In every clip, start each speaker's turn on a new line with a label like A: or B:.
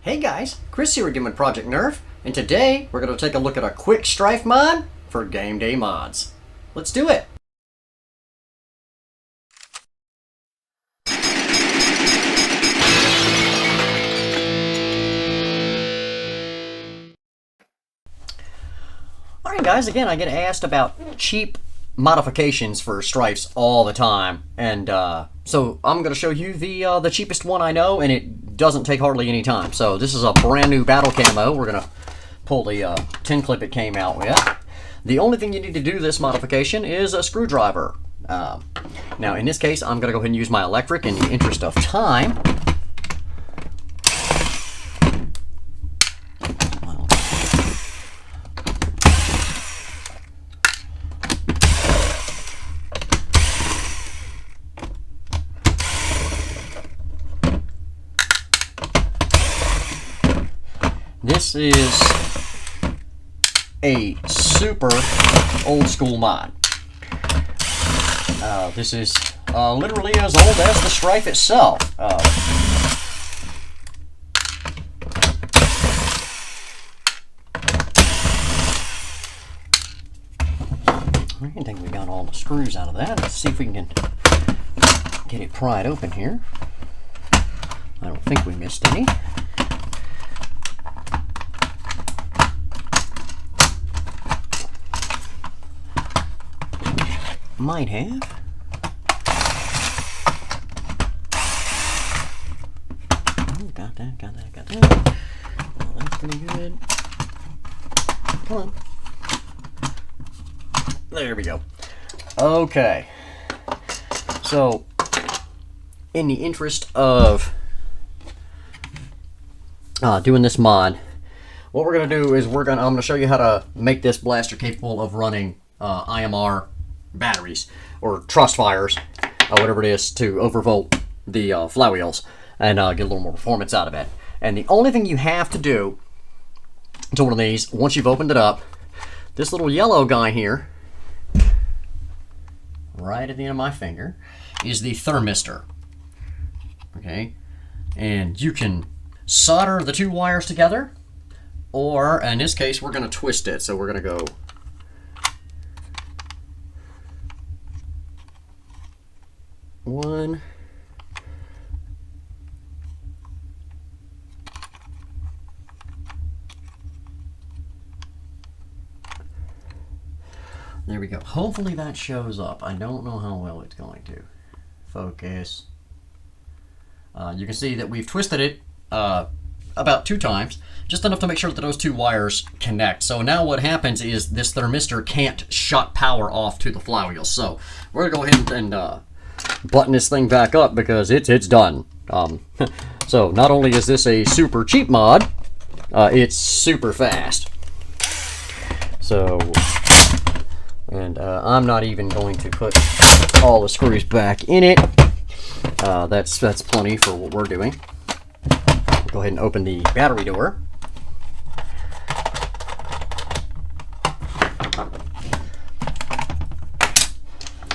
A: Hey guys, Chris here again with Project Nerf, and today we're going to take a look at a quick Stryfe mod for game day mods. Let's do it! Alright guys, again I get asked about cheap modifications for Stryfes all the time, and so I'm going to show you the cheapest one I know, and it doesn't take hardly any time. So this is a brand new battle camo. We're going to pull the tin clip it came out with. The only thing you need to do this modification is a screwdriver. Now in this case I'm going to go ahead and use my electric in the interest of time. This is a super old school mod. This is literally as old as the Stryfe itself. I think we got all the screws out of that. Let's see if we can get it pried open here. I don't think we missed any. Might have. Oh, got that. Well, that's pretty good. Come on. There we go. Okay. So, in the interest of doing this mod, what we're going to do is I'm going to show you how to make this blaster capable of running IMR batteries or trust fires, whatever it is, to overvolt the flywheels and get a little more performance out of it. And the only thing you have to do to one of these, once you've opened it up, this little yellow guy here, right at the end of my finger, is the thermistor. Okay, and you can solder the two wires together, or in this case we're going to twist it. So we're going to go one, there we go. Hopefully that shows up. I don't know how well it's going to focus. You can see that we've twisted it about 2 times, just enough to make sure that those 2 wires connect. So now what happens is this thermistor can't shut power off to the flywheel. So we're gonna go ahead and button this thing back up because it's done. So not only is this a super cheap mod, it's super fast. So, and I'm not even going to put all the screws back in it. That's plenty for what we're doing. Go ahead and open the battery door.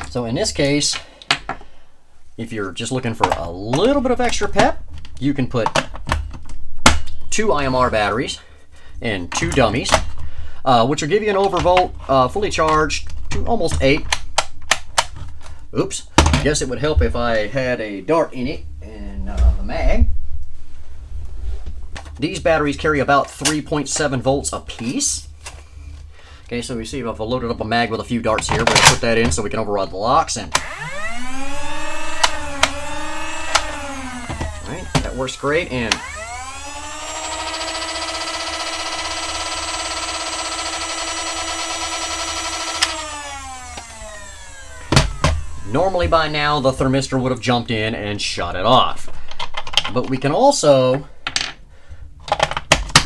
A: So in this case, if you're just looking for a little bit of extra pep, you can put 2 IMR batteries and 2 dummies, which will give you an overvolt fully charged to almost 8. Oops, I guess it would help if I had a dart in it and the mag. These batteries carry about 3.7 volts a piece. Okay, so we see if I've loaded up a mag with a few darts here. We're going to put that in so we can override the locks, and that works great. And normally by now the thermistor would have jumped in and shut it off. But we can also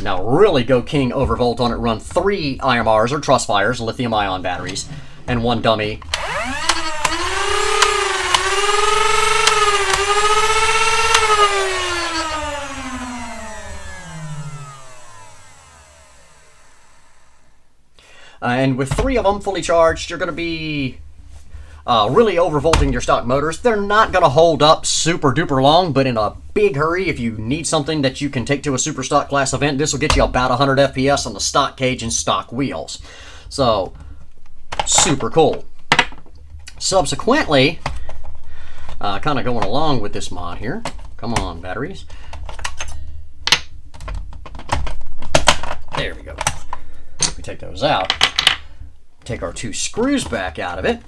A: now really go king overvolt on it, run 3 IMRs or trust fires, lithium ion batteries, and 1 dummy. And with 3 of them fully charged, you're going to be really overvolting your stock motors. They're not going to hold up super duper long, but in a big hurry, if you need something that you can take to a super stock class event, this will get you about 100 FPS on the stock cage and stock wheels. So, super cool. Subsequently, kind of going along with this mod here. Come on, batteries. There we go. We take those out. Take our 2 screws back out of it.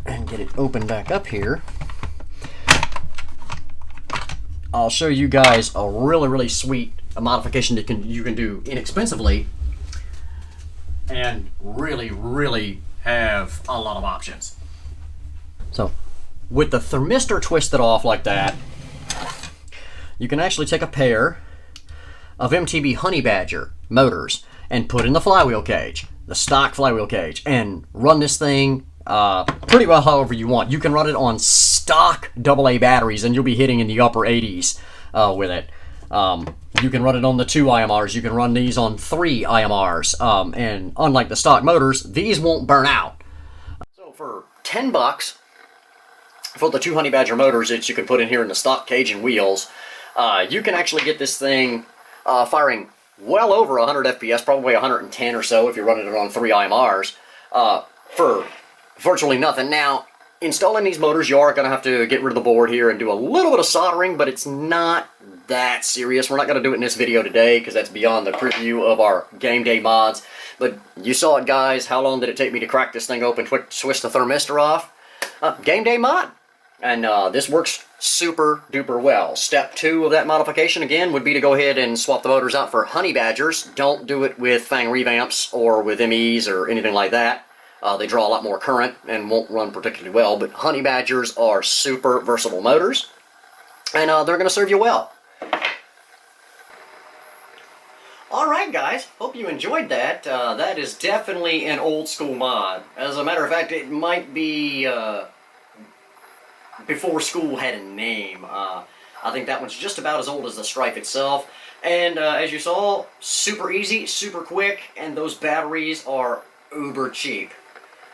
A: And get it open back up here. I'll show you guys a really sweet modification that you can do inexpensively and really have a lot of options. So with the thermistor twisted off like that, you can actually take a pair of MTB Honey Badger motors and put in the flywheel cage, the stock flywheel cage, and run this thing pretty well however you want. You can run it on stock AA batteries and you'll be hitting in the upper 80s with it. You can run it on the 2 IMRs. You can run these on 3 IMRs. And unlike the stock motors, these won't burn out. So for $10 for the 2 Honey Badger motors that you can put in here in the stock cage and wheels, you can actually get this thing firing well over 100 FPS, probably 110 or so if you're running it on 3 IMRs, for virtually nothing. Now, installing these motors, you are going to have to get rid of the board here and do a little bit of soldering, but it's not that serious. We're not going to do it in this video today because that's beyond the preview of our game day mods. But you saw it, guys. How long did it take me to crack this thing open, twist the thermistor off? Game day mod. And this works super duper well. Step 2 of that modification, again, would be to go ahead and swap the motors out for Honey Badgers. Don't do it with Fang revamps or with MEs or anything like that. They draw a lot more current and won't run particularly well, but Honey Badgers are super versatile motors, and they're going to serve you well. Alright guys, hope you enjoyed that. That is definitely an old school mod. As a matter of fact, it might be before school had a name. I think that one's just about as old as the Stryfe itself. And as you saw, super easy, super quick, and those batteries are uber cheap.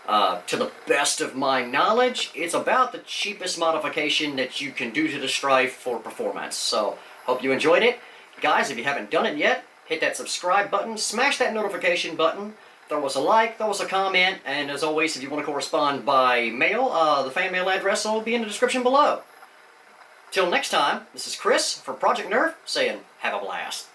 A: To the best of my knowledge, it's about the cheapest modification that you can do to the Stryfe for performance. So, hope you enjoyed it. Guys, if you haven't done it yet, hit that subscribe button, smash that notification button, throw us a like, throw us a comment, and as always, if you want to correspond by mail, the fan mail address will be in the description below. Till next time, this is Chris for Project Nerf saying, have a blast.